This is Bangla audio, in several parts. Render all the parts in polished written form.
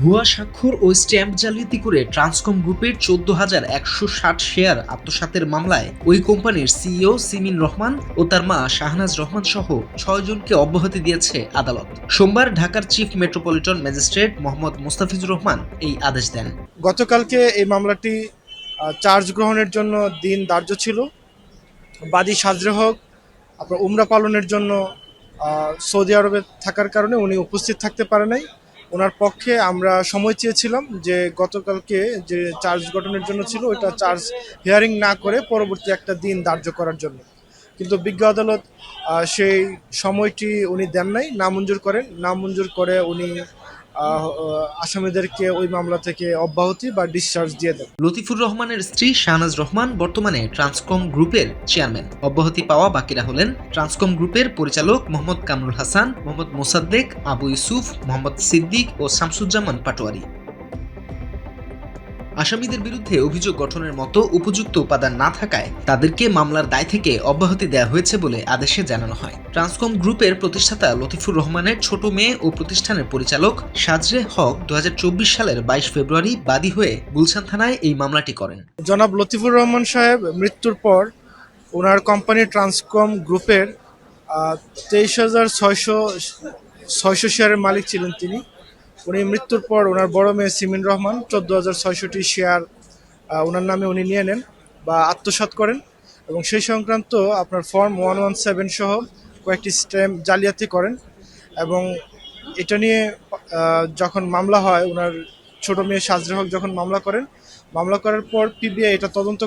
ভুয়া স্বাক্ষর ও স্ট্যাম্প জালিয়াতি করে ট্রান্সকম গ্রুপের ১৪,১৬০ শেয়ার আত্মসাতের মামলায় ওই কোম্পানির সিইও সিমিন রহমান ও তার মা শাহনাজ রহমান সহ ৬ জনকে অব্যাহতি দিয়েছে আদালত। সোমবার ঢাকার chief metropolitan magistrate Mohammad Mostafizur Rahman এই আদেশ দেন। গতকালকে এই মামলাটি চার্জ গ্রহণের জন্য দিন ধার্য ছিল। বাদী সাজরে হক আপনার উমরা পালনের জন্য সৌদি আরবে থাকার কারণে উনি উপস্থিত থাকতে পারে নাই। ওনার পক্ষে আমরা সময় চেয়েছিলাম যে গতকালকে যে চার্জ গঠনের জন্য ছিল ওইটা চার্জ হিয়ারিং না করে পরবর্তী একটা দিন ধার্য করার জন্য, কিন্তু বিজ্ঞ আদালত সেই সময়টি উনি দেন নাই, নামঞ্জুর করে উনি আসামিদেরকে ওই মামলা থেকে অব্যাহতি বা ডিসচার্জ দিয়ে দেন। লতিফুর রহমানের স্ত্রী শাহনাজ রহমান বর্তমানে ট্রান্সকম গ্রুপের চেয়ারম্যান। অব্যাহতি পাওয়া বাকিরা হলেন ট্রান্সকম গ্রুপের পরিচালক মোহাম্মদ কামরুল হাসান, মোহাম্মদ মোসাদ্দেক, আবু ইউসুফ, মোহাম্মদ সিদ্দিক ও শামসুজ্জামান পাটোয়ারি। আসামিদের বিরুদ্ধে অভিযোগ গঠনের মতো উপযুক্ত উপাদান না থাকায় তাদেরকে মামলার দায় থেকে অব্যাহতি দেওয়া হয়েছে বলে আদেশে জানানো হয়। ট্রান্সকম গ্রুপের প্রতিষ্ঠাতা লতিফুর রহমানের ছোট মেয়ে ও প্রতিষ্ঠানের পরিচালক সাজরে হক ২০২৪ সালের ২২ ফেব্রুয়ারি বাদী হয়ে গুলশান থানায় এই মামলাটি করেন। জনাব লতিফুর রহমান সাহেব মৃত্যুর পর ওনার কোম্পানি ট্রান্সকম গ্রুপের ২৩,৬০০ শেয়ারের মালিক ছিলেন তিনি। উনি মৃত্যুর পর ওনার বড় মেয়ে সিমিন রহমান ১৪,৬০০টি শেয়ার ওনার নামে উনি নিয়ে নেন বা আত্মসাৎ করেন এবং সেই সংক্রান্ত আপনার ফর্ম 117 সহ কয়েকটি স্ট্যাম্প জালিয়াতি করেন এবং এটা নিয়ে যখন মামলা হয়, ওনার ছোট মেয়ে সাজরে হক যখন মামলা করার পর পিবিআই এটা তদন্ত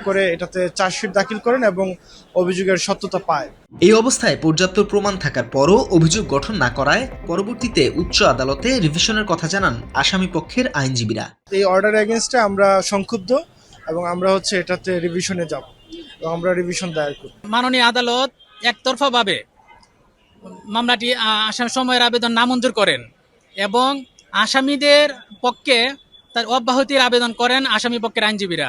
করে এটাতে চার্জশিট দাখিল করেন এবং অভিযোগের সত্যতা পায়। এই অবস্থায় পর্যাপ্ত প্রমাণ থাকার পরও অভিযোগ গঠন না করায় পরবর্তীতে উচ্চ আদালতে রিভিশনের কথা জানান আসামি পক্ষের আইনজীবীরা। এই অর্ডার এগেনস্টে আমরা সংক্ষুব্ধ এবং আমরা এটাতে রিভিশনে যাব এবং আমরা রিভিশন দায়ের করব। মাননীয় আদালত একতরফাভাবে মামলাটি আসামি সময়ের আবেদন নামঞ্জুর করেন এবং আসামিদের পক্ষে তার অব্যাহতির আবেদন করেন আসামি পক্ষের আইনজীবীরা।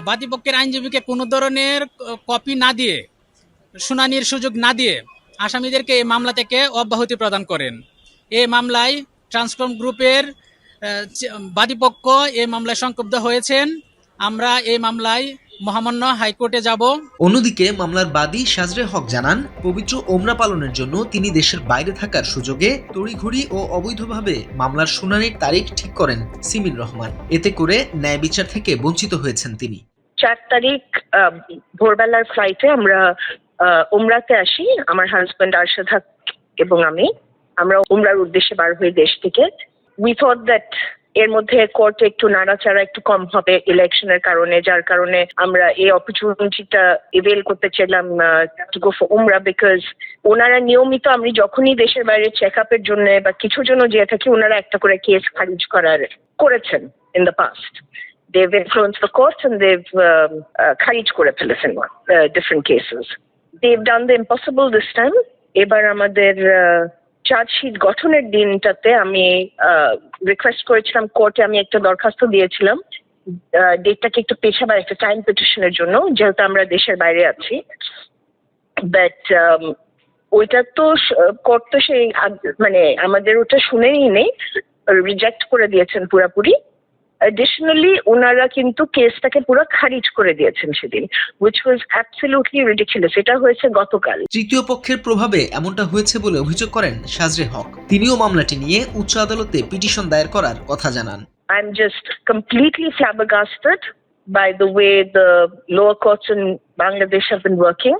বাদী পক্ষের আইনজীবীকে কোনো ধরনের কপি না দিয়ে, শুনানির সুযোগ না দিয়ে আসামিদেরকে এই মামলা থেকে অব্যাহতি প্রদান করেন। এই মামলায় ট্রান্সকম গ্রুপের বাদীপক্ষ এই মামলায় সংক্ষুব্ধ হয়েছেন। আমরা এই মামলায় মহামান্য হাইকোর্টে যাব। অন্যদিকে মামলার বাদী সাজরে হক জানান, পবিত্র ওমরা পালনের জন্য তিনি দেশের বাইরে থাকার সুযোগে তড়িঘড়ি ও অবৈধভাবে মামলার শুনানির তারিখ ঠিক করেন সিমিন রহমান। এতে করে ন্যায় বিচার থেকে বঞ্চিত হয়েছেন তিনি। ৪ তারিখ ভোরবেলার ফ্লাইটে আমরা উমরাতে আসি। আমার হাজব্যান্ড আরশাদ হক এবং আমরা উমরার উদ্দেশ্যে বার হই দেশ থেকে। উই থট দ্যাট এর মধ্যে কোর্টে একটু নাড়াচাড়া একটু কম হবে ইলেকশনের কারণে, যার কারণে আমরা এই অপরচুনিটিটা এভেল করতে চাইলাম টু গো ফর উমরা, বিকজ ওনারা নিয়মিত আমি যখনই দেশের বাইরে চেক আপের জন্য বা কিছুর জন্য যেয়ে থাকি, ওনারা একটা করে কেস খারিজ করেছেন in the past. They've influenced the courts and they've খারিজ করে ফেলেছেন different cases. They've done the impossible this time. এবার আমাদের চার্জশিট গঠনের দিনটাতে আমি রিকোয়েস্ট করেছিলাম কোর্টে, আমি একটা দরখাস্ত দিয়েছিলাম ডেটটাকে একটু পেছাবার একটা টাইম পিটিশনের জন্য, যেহেতু আমরা দেশের বাইরে আছি। বাট ওইটা তো কোর্ট তো সেই মানে আমাদের ওটা শুনেই নেই, রিজেক্ট করে দিয়েছেন পুরাপুরি। Additionally, ওনারা কিন্তু কেসটাকে পুরো খারিজ করে দিয়েছেন সেদিন, which was absolutely ridiculous. এটা হয়েছে গতকাল। তৃতীয় পক্ষের প্রভাবে এমনটা হয়েছে বলে অভিযোগ করেন সাজরে হক। তিনিও মামলাটি নিয়ে উচ্চ আদালতে পিটিশন দায়ের করার কথা জানান। I'm just completely flabbergasted by the way the lower courts in Bangladesh have been working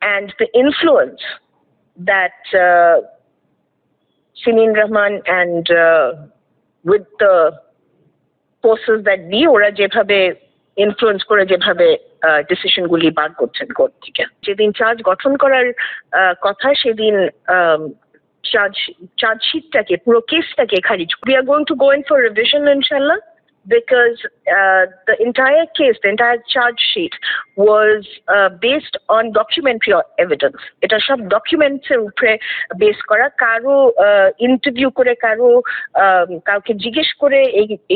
and the influence that Simin Rahman and with the forces that be, ওরা যেভাবে ইনফ্লুয়েন্স করে যেভাবে ডিসিশনগুলি বার করছেন কোর্ট থেকে। যেদিন চার্জ গঠন করার কথা সেদিন চার্জশিটটাকে পুরো কেসটাকে খারিজ। We are going to go in for revision ইনশাআল্লাহ because the entire case, the entire charge sheet was based on documentary evidence. এটা সব documents এর উপরে বেস করা, কারো ইন্টারভিউ করে কাউকে জিজ্ঞেস করে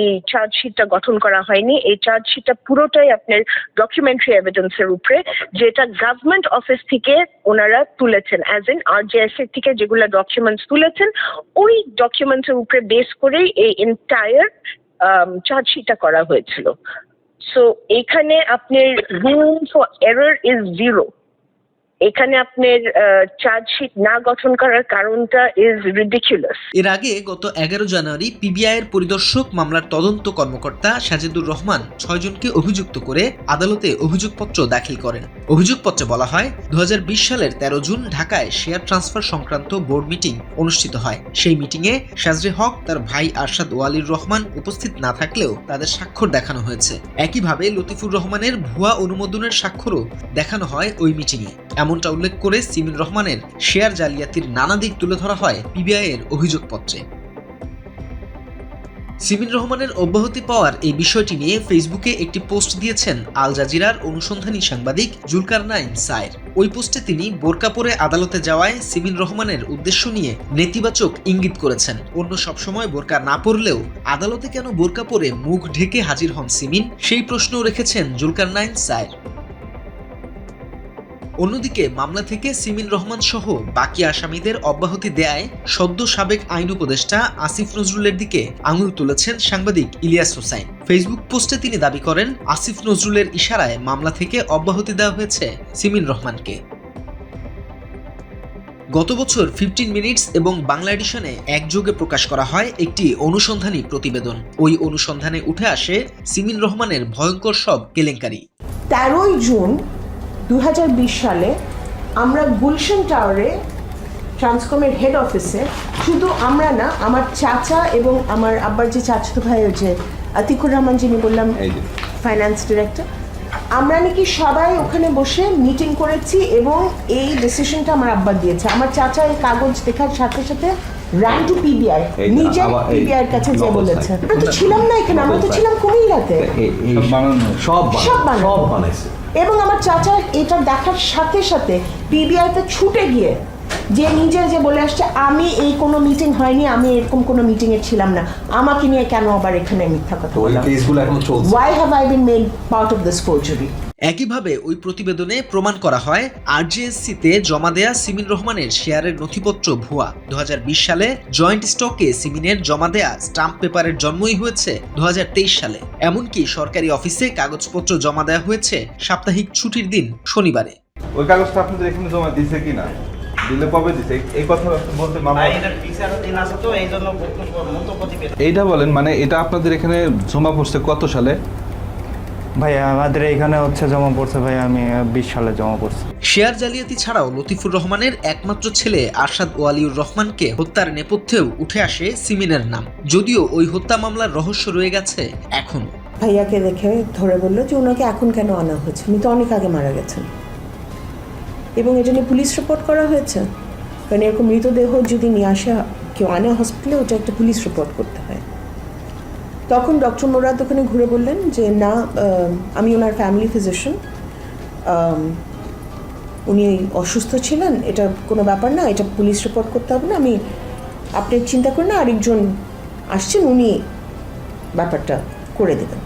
এই চার্জ শিটটা গঠন করা হয়নি। এই চার্জ শিটটা পুরোটাই আপনার ডকুমেন্টারি এভিডেন্সের উপরে, যেটা গভর্নমেন্ট অফিস থেকে ওনারা তুলেছেন, অ্যাজ ইন RJS এর থেকে যেগুলো ডকুমেন্টস তুলেছেন ওই ডকুমেন্টসের উপরে বেস করেই এই এন্টায়ার চার্জশিটটা করা হয়েছিল। সো এখানে আপনার room for error is zero. এখানে আপনার চার্জশিট না গঠন করার কারণটা ইজ রিডিকুলাস। এর আগে গত 11 জানুয়ারি পিবিআই এর পরিদর্শক মামলার তদন্ত কর্মকর্তা সাজেদুর রহমান 6 জনকে অভিযুক্ত করে আদালতে অভিযোগপত্র দাখিল করেন। অভিযোগপত্রে বলা হয় 2020 সালের 13 জুন ঢাকায় শেয়ার ট্রান্সফার সংক্রান্ত বোর্ড মিটিং অনুষ্ঠিত হয়। সেই মিটিংয়ে সাজরে হক, তার ভাই আরশাদ ওয়ালির রহমান উপস্থিত না থাকলেও তাদের স্বাক্ষর দেখানো হয়েছে। একইভাবে লতিফুর রহমানের ভুয়া অনুমোদনের স্বাক্ষরও দেখানো হয় ওই মিটিংয়ে। এমনটা উল্লেখ করে সিমিন রহমানের শেয়ার জালিয়াতির নানা দিক তুলে ধরা হয় পিবিআই এর অভিযোগপত্রে। সিমিন রহমানের অব্যাহতি পাওয়ার এই বিষয়টি নিয়ে ফেসবুকে একটি পোস্ট দিয়েছেন আল জাজিরার অনুসন্ধানী সাংবাদিক জুলকারনাইন সায়ের। ওই পোস্টে তিনি বোরকা পরে আদালতে যাওয়ায় সিমিন রহমানের উদ্দেশ্য নিয়ে নেতিবাচক ইঙ্গিত করেছেন। অন্য সবসময় বোরকা না পরলেও আদালতে কেন বোরকা পরে মুখ ঢেকে হাজির হন সিমিন, সেই প্রশ্নও রেখেছেন জুলকারনাইন সায়ের। অন্যদিকে মামলা থেকে সিমিন রহমান সহ বাকি আসামিদের অব্যাহতি দেয় সদ্য সাবেক আইন উপদেষ্টা আসিফ নজরুলের দিকে আঙুল তুলেছেন সাংবাদিক ইলিয়াস হোসাইন। ফেসবুক পোস্টে তিনি দাবি করেন আসিফ নজরুলের ইশারায় মামলা থেকে অব্যাহতি দেওয়া হয়েছে সিমিন রহমানকে। গত বছর 15 মিনিটস এবং বাংলা এডিশনে একযোগে প্রকাশ করা হয় একটি অনুসন্ধানী প্রতিবেদন। ওই অনুসন্ধানে উঠে আসে সিমিন রহমানের ভয়ঙ্কর সব কেলেঙ্কারি। 13 জুন 2020 সালে আমরা গুলশান টাওয়ারে ট্রান্সকমের হেড অফিসে, শুধু আমরা না, আমার চাচা এবং আমার আব্বার যে চাচাতো ভাই যে আতিকুর রহমান, যিনি বললাম ফাইন্যান্স ডিরেক্টর, আমরা নাকি সবাই ওখানে বসে মিটিং করেছি এবং এই ডিসিশনটা আমার আব্বা দিয়েছে। আমার চাচা এই কাগজ দেখার সাথে সাথে রান টু পিবিআই, নিজে পিবিআই এর কাছে যে বলেছে। আমরা তো ছিলাম না এখানে, আমরা তো ছিলাম কুমিল্লাতে। সব বানাইছে। এবং আমার চাচা এটা দেখার সাথে সাথে পিবিআইতে ছুটে গিয়ে যে নিজে যে বলে আসছে আমি এই কোনো মিটিং হয়নি, আমি এরকম কোনো মিটিংয়ে ছিলাম না, আমাকে নিয়ে কেন আবার এখানে মিথ্যা কথা বললাম? Why have I been made part of this forgery? একইভাবে ওই প্রতিবেদনে প্রমাণ করা হয় RJSC-তে জমা দেয়া সিমিন রহমানের শেয়ারের নথিপত্র ভুয়া। 2020 সালে জয়েন্ট স্টকে সিমিনের জমা দেয়া স্টাম্প পেপারের জন্মই হয়েছে 2023 সালে। এমনকি সরকারি অফিসে কাগজপত্র জমা দেওয়া হয়েছে সাপ্তাহিক ছুটির দিন শনিবারে। ওই কাগজটা আপনাদের এখানে জমা দিয়েছে কিনা, দিলে কবে দিতে, এই কথা বলতে এইটা বলেন। মানে এটা আপনাদের এখানে জমা পড়ছে কত সালে? ভাই আমাদের এখানে হচ্ছে জমা পড়ছে ভাই, আমি 20 সালে জমা পড়ছি। শেয়ার জালিয়াতি ছাড়াও লতিফুর রহমানের একমাত্র ছেলে আরশাদ ওয়ালিউর রহমানকে হত্যার নেপথ্যেও উঠে আসে সিমিনের নাম, যদিও ওই হত্যা মামলার রহস্য রয়ে গেছে এখনো। ভাইয়াকে দেখে ধরে বললো যে ওনাকে এখন কেন আনা হয়েছে, উনি তো অনেক আগে মারা গেছেন। এবং এটা নিয়ে পুলিশ রিপোর্ট করা হয়েছে, কারণ এরকম মৃতদেহ যদি নিয়ে আসে কেউ আনে হসপিটালে, ওটা একটা পুলিশ রিপোর্ট করতে হয়। তখন ডক্টর মোরাদ ওখানে ঘুরে বললেন যে না, আমি ওনার ফ্যামিলি ফিজিশিয়ান, উনি অসুস্থ ছিলেন, এটা কোনো ব্যাপার না, এটা পুলিশ রিপোর্ট করতে হবে না, আপনি চিন্তা করেন না, আরেকজন আসছেন, উনি ব্যাপারটা করে দেবেন।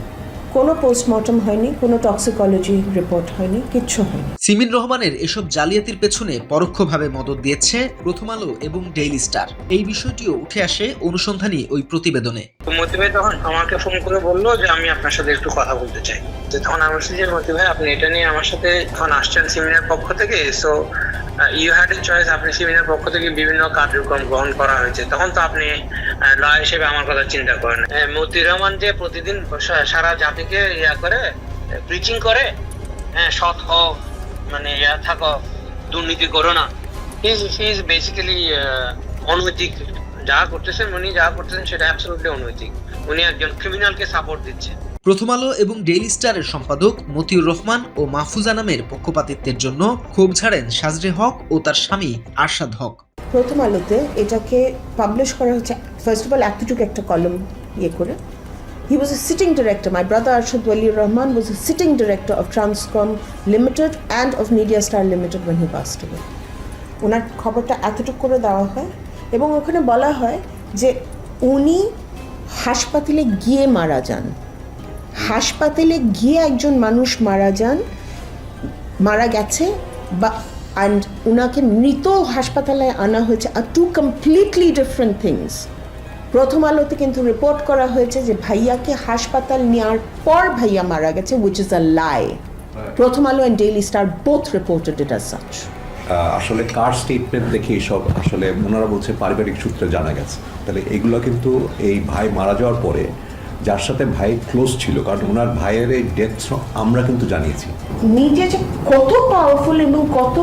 কোনো পোস্টমর্টম হয়নি, কোনো টক্সিকোলজি রিপোর্ট হয়নি, কিচ্ছু হয়নি। সিমিন রহমানের এসব জালিয়াতির পেছনে পরোক্ষভাবে মদদ দিয়েছে প্রথম আলো এবং ডেইলি স্টার। এই বিষয়টিও উঠে আসে অনুসন্ধানী ওই প্রতিবেদনে। মতি ভাই তখন আমাকে ফোন করে বললো যে আমি আপনার সাথে একটু কথা বলতে চাই। তখন আমি বলছি যে মতি ভাই আপনি এটা নিয়ে আমার সাথে এখন আসছেন সিমিনের পক্ষ থেকে, so you had a choice, আপনি সিমিনের পক্ষ থেকে বিভিন্ন কার্যক্রম গ্রহণ করা হয়েছে, তখন তো আপনি লয়ার হিসেবে আমার কথা চিন্তা করেন। মতিউর রহমান যে প্রতিদিন সারা জাতিকে করে প্রিচিং করে, সৎ হও, মানে থাকো, দুর্নীতি করো না, হি ইজ বেসিক্যালি অনৈতিক। যা করতেছেন সেটা অ্যাবসলিউটলি অনৈতিক। উনি একজন ক্রিমিনালকে সাপোর্ট দিচ্ছে। প্রথম আলো এবং ডেইলি স্টারের সম্পাদক মতিউর রহমান ও মাহফুজা নামের পক্ষপাতিত্বের জন্য ক্ষোভ ঝাড়েন সাজরে হক ও তার স্বামী আরশাদ হক। প্রথম আলোতে এটাকে পাবলিশ করা হচ্ছে, ফার্স্ট অফ অল এতটুকু একটা কলম করে, He was a sitting director. My brother Arshad Wali Rahman was a sitting director of Transcom Limited and of Media Star Limited when he passed away. ওনার খবরটা এতটুকু করে দেওয়া হয় এবং ওখানে বলা হয় যে উনি হাসপাতালে গিয়ে মারা যান। হাসপাতালে গিয়ে একজন মানুষ মারা গেছে বা অ্যান্ড ওনাকে মৃত হাসপাতালে আনা হয়েছে, আর টু কমপ্লিটলি ডিফারেন্ট থিংস। প্রথম আলোতে কিন্তু রিপোর্ট করা হয়েছে যে ভাইয়াকে হাসপাতাল নেওয়ার পর ভাইয়া মারা গেছে, উইচ ইজ আ লাই। প্রথম আলো and daily star both reported it as such. আসলে কার স্টেটমেন্ট দেখে এইসব আসলে ওনারা বলছে পারিবারিক সূত্রে জানা গেছে, তাহলে এগুলো কিন্তু এই ভাই মারা যাওয়ার পরে যার সাথে ভাই ক্লোজ ছিল, কারণ ওনার ভাইয়ের এই ডেথ আমরা কিন্তু জানিয়েছি। মিডিয়া যে কত পাওয়ারফুল এবং কত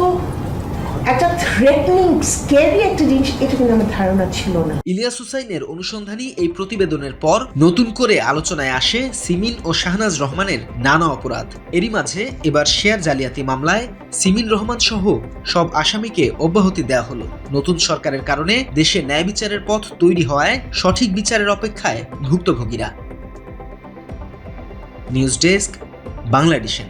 একটা থ্রেটনিং স্ক্যারি একটা জিনিস, এটা কিন্তু আমার ধারণা ছিল না। ইলিয়াস হুসাইনের অনুসন্ধানী এই প্রতিবেদনের পর নতুন করে আলোচনায় আসে সিমিন ও শাহনাজ রহমানের নানা অপরাধ। এরই মাঝে এবার শেয়ার জালিয়াতি মামলায় সিমিন রহমান সহ সব আসামিকে অব্যাহতি দেওয়া হলো। নতুন সরকারের কারণে দেশে ন্যায় বিচারের পথ তৈরি হওয়ায় সঠিক বিচারের অপেক্ষায় ভুক্তভোগীরা। News desk, Bangla addition.